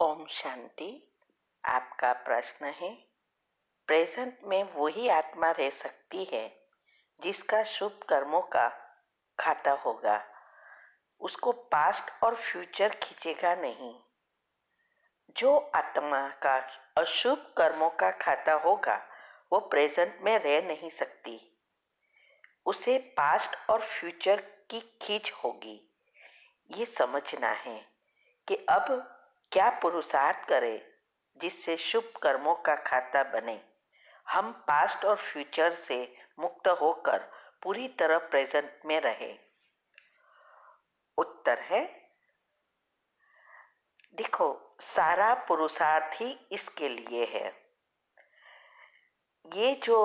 ओम शांति। आपका प्रश्न है, प्रेजेंट में वही आत्मा रह सकती है जिसका शुभ कर्मों का खाता होगा। उसको पास्ट और फ्यूचर खींचेगा नहीं। जो आत्मा का अशुभ कर्मों का खाता होगा वो प्रेजेंट में रह नहीं सकती। उसे पास्ट और फ्यूचर की खींच होगी। ये समझना है कि अब क्या पुरुषार्थ करें जिससे शुभ कर्मों का खाता बने। हम पास्ट और फ्यूचर से मुक्त होकर पूरी तरह प्रेजेंट में रहे। उत्तर है, देखो, सारा पुरुषार्थ ही इसके लिए है। ये जो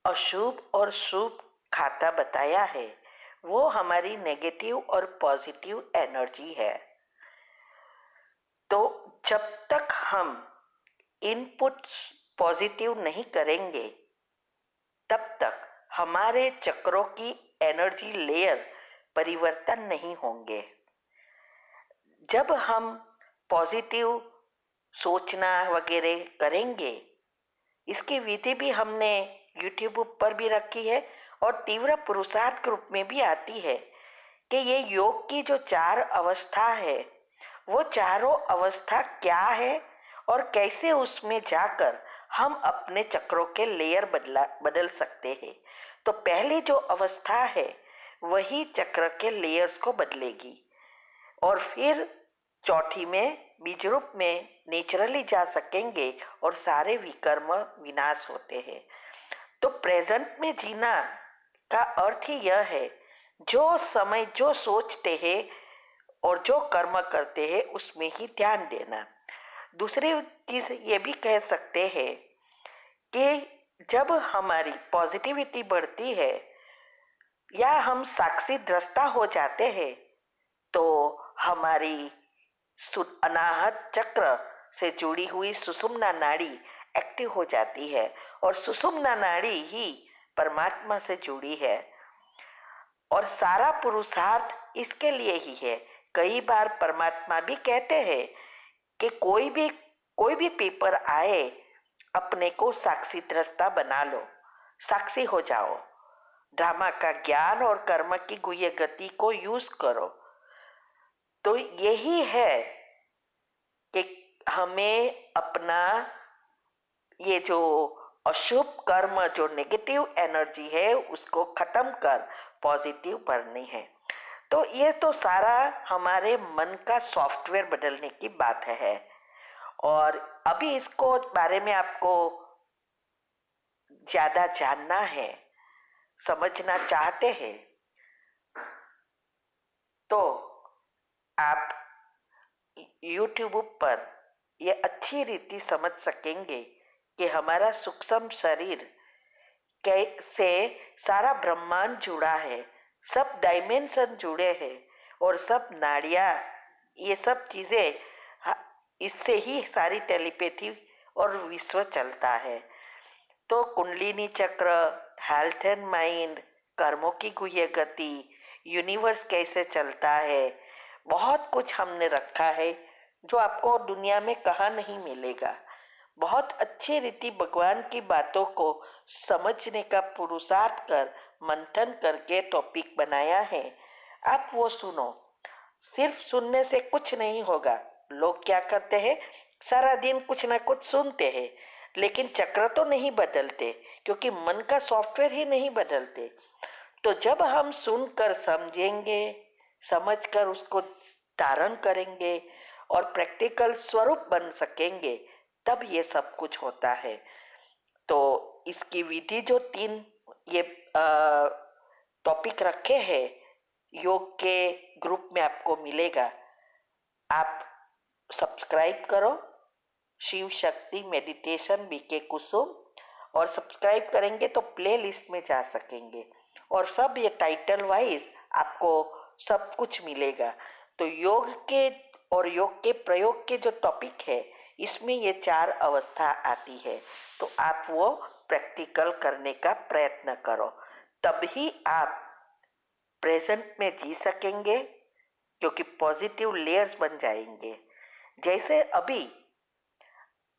अशुभ और शुभ खाता बताया है वो हमारी नेगेटिव और पॉजिटिव एनर्जी है। तो जब तक हम इनपुट पॉजिटिव नहीं करेंगे तब तक हमारे चक्रों की एनर्जी लेयर परिवर्तन नहीं होंगे। जब हम पॉजिटिव सोचना वगैरह करेंगे, इसकी विधि भी हमने यूट्यूब पर भी रखी है और तीव्र पुरुषार्थ ग्रुप में भी आती है कि ये योग की जो 4 अवस्था है वो चारों अवस्था क्या है और कैसे उसमें जाकर हम अपने चक्रों के लेयर बदल सकते हैं। तो पहली जो अवस्था है वही चक्र के लेयर्स को बदलेगी और फिर चौथी में बीज रूप में नेचुरली जा सकेंगे और सारे विकर्म विनाश होते हैं। तो प्रेजेंट में जीना का अर्थ ही यह है, जो समय जो सोचते हैं और जो कर्म करते हैं उसमें ही ध्यान देना। दूसरी चीज ये भी कह सकते हैं कि जब हमारी पॉजिटिविटी बढ़ती है या हम साक्षी दृष्टा हो जाते हैं तो हमारी अनाहत चक्र से जुड़ी हुई सुषुम्ना नाड़ी एक्टिव हो जाती है और सुषुम्ना नाड़ी ही परमात्मा से जुड़ी है और सारा पुरुषार्थ इसके लिए ही है। कई बार परमात्मा भी कहते हैं कि कोई भी पेपर आए अपने को साक्षी दृष्टा बना लो, साक्षी हो जाओ, ड्रामा का ज्ञान और कर्म की गुह्य गति को यूज करो। तो यही है कि हमें अपना ये जो अशुभ कर्म जो नेगेटिव एनर्जी है उसको खत्म कर पॉजिटिव भरनी है। तो ये तो सारा हमारे मन का सॉफ्टवेयर बदलने की बात है और अभी इसको बारे में आपको ज्यादा जानना है, समझना चाहते हैं तो आप YouTube पर ये अच्छी रीति समझ सकेंगे कि हमारा सूक्ष्म शरीर कैसे सारा ब्रह्मांड जुड़ा है, सब डायमेंशन जुड़े हैं और सब नाड़ियाँ, ये सब चीजें इससे ही सारी टेलीपैथी और विश्व चलता है। तो कुंडलिनी चक्र, हेल्थ एंड माइंड, कर्मों की गुह्य गति, यूनिवर्स कैसे चलता है, बहुत कुछ हमने रखा है जो आपको दुनिया में कहाँ नहीं मिलेगा। बहुत अच्छी रीति भगवान की बातों को समझने का पुरुषार्थ कर मंथन करके टॉपिक बनाया है। आप वो सुनो। सिर्फ सुनने से कुछ नहीं होगा। लोग क्या करते हैं, सारा दिन कुछ ना कुछ सुनते हैं लेकिन चक्र तो नहीं बदलते क्योंकि मन का सॉफ्टवेयर ही नहीं बदलते। तो जब हम सुनकर समझेंगे, समझकर उसको धारण करेंगे और प्रैक्टिकल स्वरूप बन सकेंगे तब ये सब कुछ होता है। तो इसकी विधि जो 3 ये टॉपिक रखे हैं योग के ग्रुप में आपको मिलेगा। आप सब्सक्राइब करो शिव शक्ति मेडिटेशन बीके कुसुम और सब्सक्राइब करेंगे तो प्ले लिस्ट में जा सकेंगे और सब ये टाइटल वाइज आपको सब कुछ मिलेगा। तो योग के और योग के प्रयोग के जो टॉपिक है इसमें ये 4 अवस्था आती है। तो आप वो प्रैक्टिकल करने का प्रयत्न करो, तभी आप प्रेजेंट में जी सकेंगे क्योंकि पॉजिटिव लेयर्स बन जाएंगे। जैसे अभी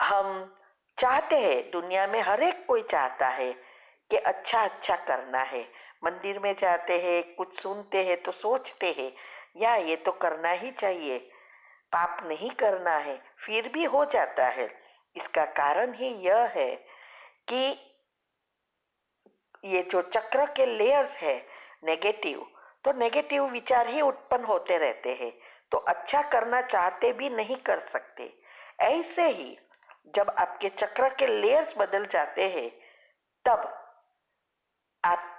हम चाहते हैं, दुनिया में हर एक कोई चाहता है कि अच्छा अच्छा करना है। मंदिर में जाते हैं, कुछ सुनते हैं तो सोचते हैं या ये तो करना ही चाहिए, पाप नहीं करना है, फिर भी हो जाता है। इसका कारण ही यह है कि ये जो चक्र के लेयर्स है नेगेटिव, तो नेगेटिव विचार ही उत्पन्न होते रहते हैं, तो अच्छा करना चाहते भी नहीं कर सकते। ऐसे ही जब आपके चक्र के लेयर्स बदल जाते हैं, तब आप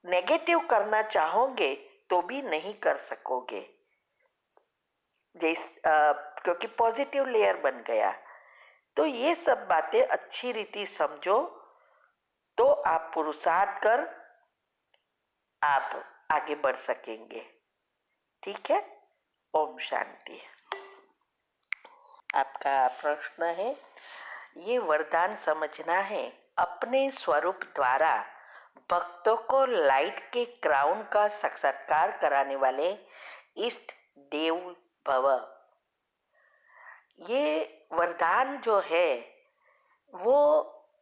नेगेटिव करना चाहोगे तो भी नहीं कर सकोगे, क्योंकि पॉजिटिव लेयर बन गया। तो ये सब बातें अच्छी रीति समझो, तो आप पुरुषार्थ कर आप आगे बढ़ सकेंगे। ठीक है। ओम शांति। आपका प्रश्न है, ये वरदान समझना है, अपने स्वरूप द्वारा भक्तों को लाइट के क्राउन का साक्षात्कार कराने वाले इष्ट देव भव। ये वरदान जो है वो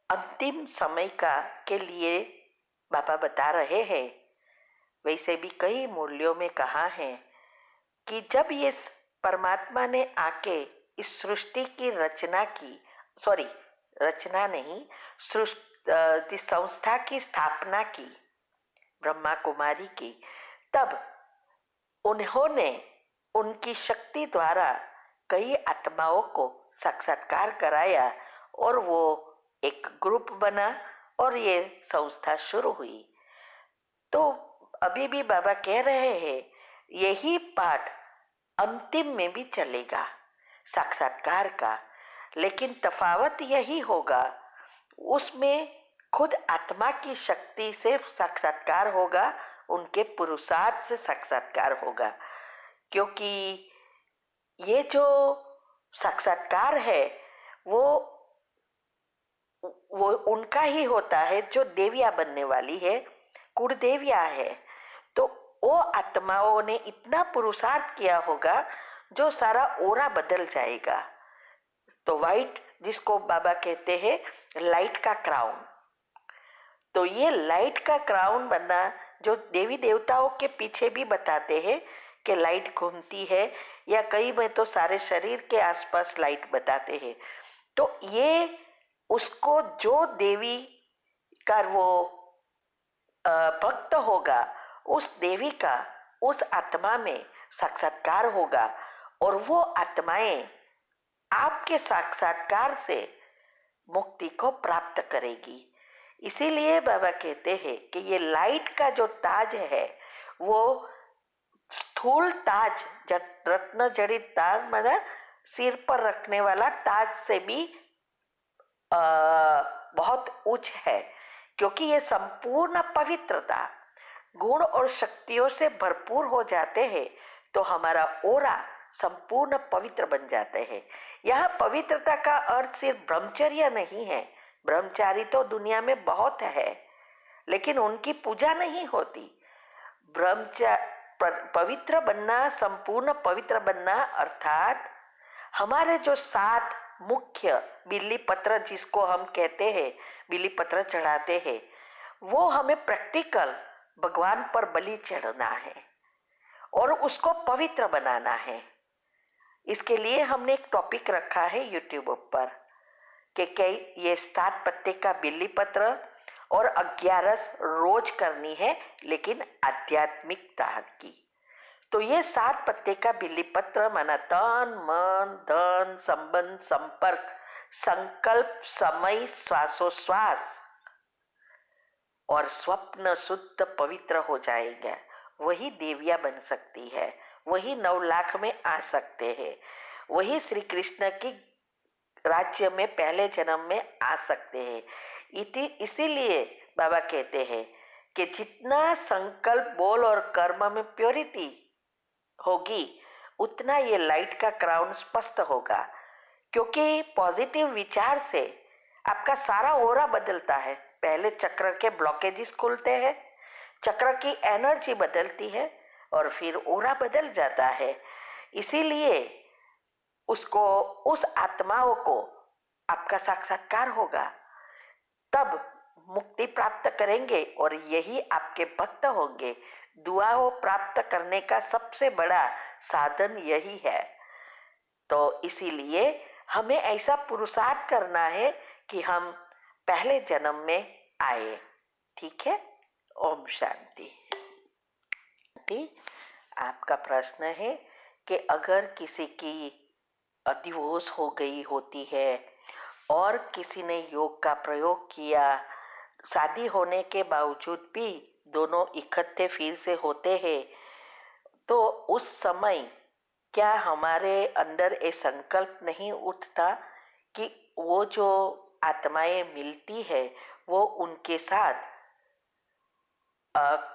अंतिम समय का के लिए बाबा बता रहे हैं। वैसे भी कई मूल्यों में कहा है कि जब ये परमात्मा ने आके इस सृष्टि की रचना की, सॉरी रचना नहीं, सृष्टि संस्था की स्थापना की, ब्रह्मा कुमारी की, तब उन्होंने उनकी शक्ति द्वारा कई आत्माओं को साक्षात्कार कराया और वो एक ग्रुप बना और ये संस्था शुरू हुई। तो अभी भी बाबा कह रहे हैं यही पाठ अंतिम में भी चलेगा साक्षात्कार का, लेकिन तफावत यही होगा, उसमें खुद आत्मा की शक्ति से साक्षात्कार होगा, उनके पुरुषार्थ से साक्षात्कार होगा। क्योंकि ये जो साक्षात्कार है वो उनका ही होता है जो देविया बनने वाली है, कुलदेविया है। तो वो आत्माओं ने इतना पुरुषार्थ किया होगा जो सारा ओरा बदल जाएगा। तो वाइट, जिसको बाबा कहते हैं लाइट का क्राउन, तो ये लाइट का क्राउन बनना, जो देवी देवताओं के पीछे भी बताते हैं कि लाइट घूमती है, या कई में तो सारे शरीर के आसपास लाइट बताते हैं। तो ये उसको जो देवी का वो भक्त होगा, उस देवी का उस आत्मा में साक्षात्कार होगा और वो आत्माएं आपके साक्षात्कार से मुक्ति को प्राप्त करेगी। इसीलिए बाबा कहते हैं कि ये लाइट का जो ताज है वो स्थूल ताज, रत्न जड़ित ताज मतलब सिर पर रखने वाला ताज से भी बहुत उच्च है, क्योंकि ये संपूर्ण पवित्रता गुण और शक्तियों से भरपूर हो जाते हैं तो हमारा ओरा संपूर्ण पवित्र बन जाते हैं। यह पवित्रता का अर्थ सिर्फ ब्रह्मचर्य नहीं है, ब्रह्मचारी तो दुनिया में बहुत है लेकिन उनकी पूजा नहीं होती। पवित्र बनना, संपूर्ण पवित्र बनना अर्थात हमारे जो 7 मुख्य बिल्ली पत्र, जिसको हम कहते हैं बिल्ली पत्र चढ़ाते हैं, वो हमें प्रैक्टिकल भगवान पर बलि चढ़ना है और उसको पवित्र बनाना है। इसके लिए हमने एक टॉपिक रखा है यूट्यूब पर कि ये 7 पत्ते का बिल्ली पत्र और 11 रोज करनी है, लेकिन आध्यात्मिकता की। तो ये 7 पत्ते का बिल्ली पत्र माना तन मन धन संबंध संपर्क संकल्प समय श्वासोश्वास और स्वप्न शुद्ध पवित्र हो जाएगा, वही देविया बन सकती है, वही 9 लाख में आ सकते हैं, वही श्री कृष्ण की राज्य में पहले जन्म में आ सकते हैं। इसीलिए बाबा कहते हैं कि जितना संकल्प बोल और कर्म में प्योरिटी होगी उतना ये लाइट का क्राउन स्पष्ट होगा, क्योंकि पॉजिटिव विचार से आपका सारा ओरा बदलता है। पहले चक्र के ब्लॉकेजेस खुलते हैं, चक्र की एनर्जी बदलती है और फिर ओरा बदल जाता है। इसीलिए उसको, उस आत्माओं को आपका साक्षात्कार होगा, तब मुक्ति प्राप्त करेंगे और यही आपके भक्त होंगे। दुआओं प्राप्त करने का सबसे बड़ा साधन यही है। तो इसीलिए हमें ऐसा पुरुषार्थ करना है कि हम पहले जन्म में आए। ठीक है। ओम शांति। आपका प्रश्न है कि अगर किसी की डिवोर्स हो गई होती है और किसी ने योग का प्रयोग किया, शादी होने के बावजूद भी दोनों इकट्ठे फिर से होते हैं, तो उस समय क्या हमारे अंदर ये संकल्प नहीं उठता कि वो जो आत्माएं मिलती है वो उनके साथ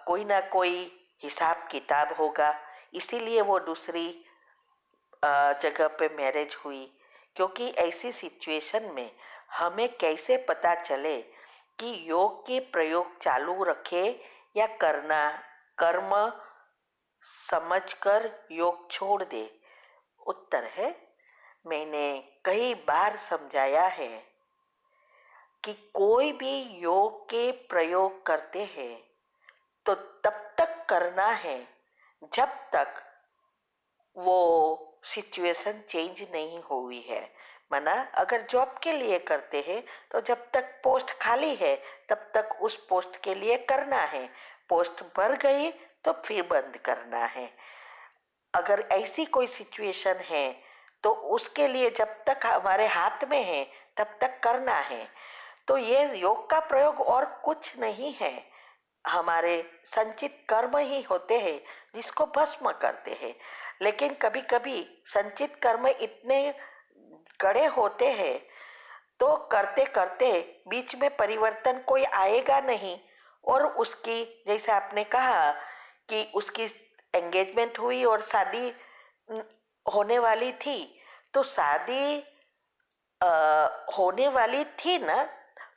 कोई ना कोई हिसाब किताब होगा, इसीलिए वो दूसरी जगह पे मैरिज हुई। क्योंकि ऐसी सिचुएशन में हमें कैसे पता चले कि योग के प्रयोग चालू रखे या करना कर्म समझकर योग छोड़ दे? उत्तर है, मैंने कई बार समझाया है कि कोई भी योग के प्रयोग करते हैं तो तब तक करना है जब तक वो सिचुएशन चेंज नहीं हुई है। माना अगर जॉब के लिए करते हैं तो जब तक पोस्ट खाली है तब तक उस पोस्ट के लिए करना है, पोस्ट भर गई तो फिर बंद करना है। अगर ऐसी कोई सिचुएशन है तो उसके लिए जब तक हमारे हाथ में है तब तक करना है। तो ये योग का प्रयोग और कुछ नहीं है, हमारे संचित कर्म ही होते हैं जिसको भस्म करते हैं। लेकिन कभी कभी संचित कर्म इतने कड़े होते हैं तो करते करते बीच में परिवर्तन कोई आएगा नहीं, और उसकी, जैसे आपने कहा कि उसकी एंगेजमेंट हुई और शादी होने वाली थी, तो शादी होने वाली थी ना,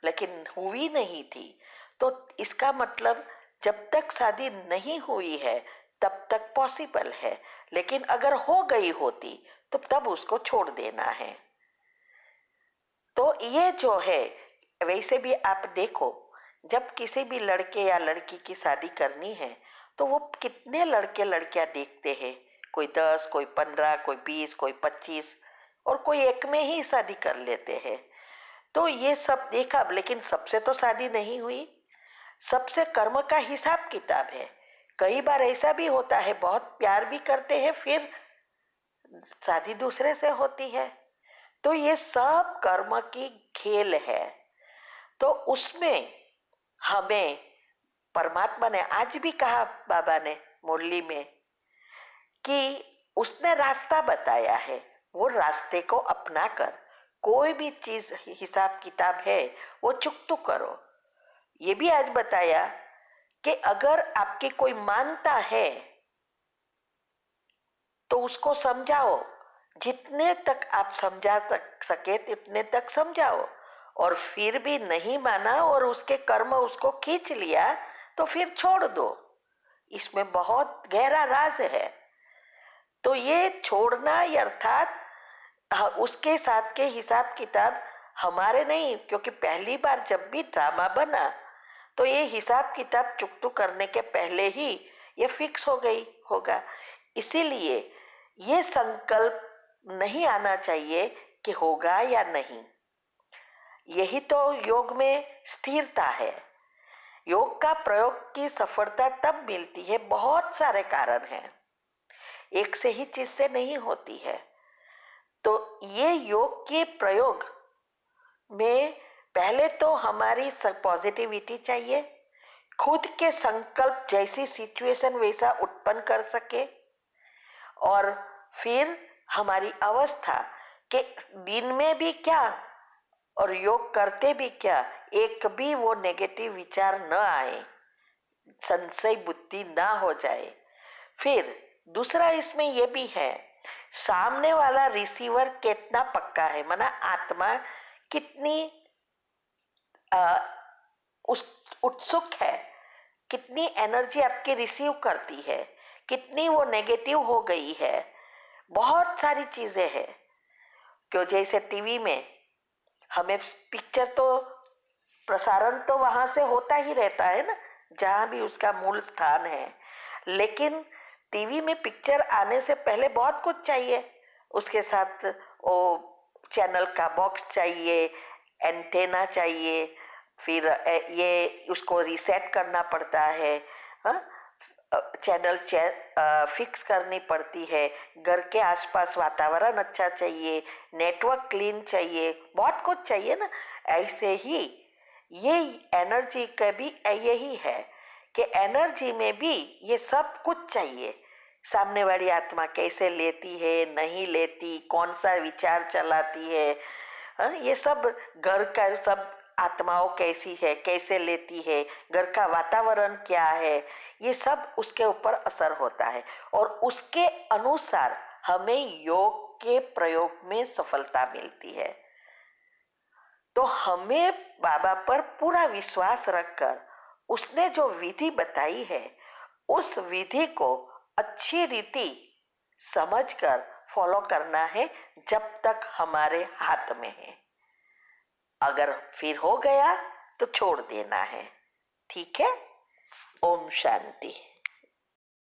लेकिन हुई नहीं थी। तो इसका मतलब जब तक शादी नहीं हुई है तब तक पॉसिबल है, लेकिन अगर हो गई होती तो तब उसको छोड़ देना है। तो ये जो है, वैसे भी आप देखो, जब किसी भी लड़के या लड़की की शादी करनी है तो वो कितने लड़के लड़कियां देखते हैं, कोई 10, कोई 15, कोई 20, कोई 25, और कोई एक में ही शादी कर लेते हैं। तो ये सब देखा, लेकिन सबसे तो शादी नहीं हुई, सबसे कर्म का हिसाब किताब है। कई बार ऐसा भी होता है, बहुत प्यार भी करते हैं, फिर शादी दूसरे से होती है। तो ये सब कर्म की खेल है। तो उसमें हमें परमात्मा ने आज भी कहा, बाबा ने मुरली में, कि उसने रास्ता बताया है, वो रास्ते को अपना कर कोई भी चीज हिसाब किताब है वो चुकतू करो। ये भी आज बताया कि अगर आपकी कोई मानता है तो उसको समझाओ, जितने तक आप समझा सके उतने तक समझाओ, और फिर भी नहीं माना और उसके कर्म उसको खींच लिया तो फिर छोड़ दो। इसमें बहुत गहरा राज है। तो ये छोड़ना अर्थात उसके साथ के हिसाब किताब हमारे नहीं, क्योंकि पहली बार जब भी ड्रामा बना तो ये हिसाब किताब चुकतू करने के पहले ही ये फिक्स हो गई होगा। इसीलिए ये संकल्प नहीं आना चाहिए कि होगा या नहीं। यही तो योग में स्थिरता है। योग का प्रयोग की सफलता तब मिलती है, बहुत सारे कारण हैं, एक से ही चीज से नहीं होती है। तो ये योग के प्रयोग में पहले तो हमारी पॉजिटिविटी चाहिए, खुद के संकल्प जैसी सिचुएशन वैसा उत्पन्न कर सके, और फिर हमारी अवस्था के दिन में भी क्या और योग करते भी क्या, एक भी वो नेगेटिव विचार न आए, संशय बुद्धि ना हो जाए। फिर दूसरा इसमें ये भी है, सामने वाला रिसीवर कितना पक्का है, माना आत्मा कितनी उस उत्सुक है, कितनी एनर्जी आपकी रिसीव करती है, कितनी वो नेगेटिव हो गई है, बहुत सारी चीजें हैं। क्यों जैसे टीवी में हमें पिक्चर तो प्रसारण तो वहां से होता ही रहता है ना, जहां भी उसका मूल स्थान है। लेकिन टीवी में पिक्चर आने से पहले बहुत कुछ चाहिए। उसके साथ वो चैनल का बॉक्स चाहिए, एंटेना चाहिए, फिर ये उसको रीसेट करना पड़ता है। हाँ, चैनल फिक्स करनी पड़ती है। घर के आसपास वातावरण अच्छा चाहिए, नेटवर्क क्लीन चाहिए, बहुत कुछ चाहिए ना। ऐसे ही ये एनर्जी का भी यही है कि एनर्जी में भी ये सब कुछ चाहिए। सामने वाली आत्मा कैसे लेती है, नहीं लेती, कौन सा विचार चलाती है, हाँ, ये सब घर का सब आत्माओं कैसी है, कैसे लेती है, घर का वातावरण क्या है, ये सब उसके ऊपर असर होता है। और उसके अनुसार हमें योग के प्रयोग में सफलता मिलती है। तो हमें बाबा पर पूरा विश्वास रखकर उसने जो विधि बताई है, उस विधि को अच्छी रीति समझकर फॉलो करना है जब तक हमारे हाथ में है। अगर फिर हो गया तो छोड़ देना है। ठीक है। ओम शांति।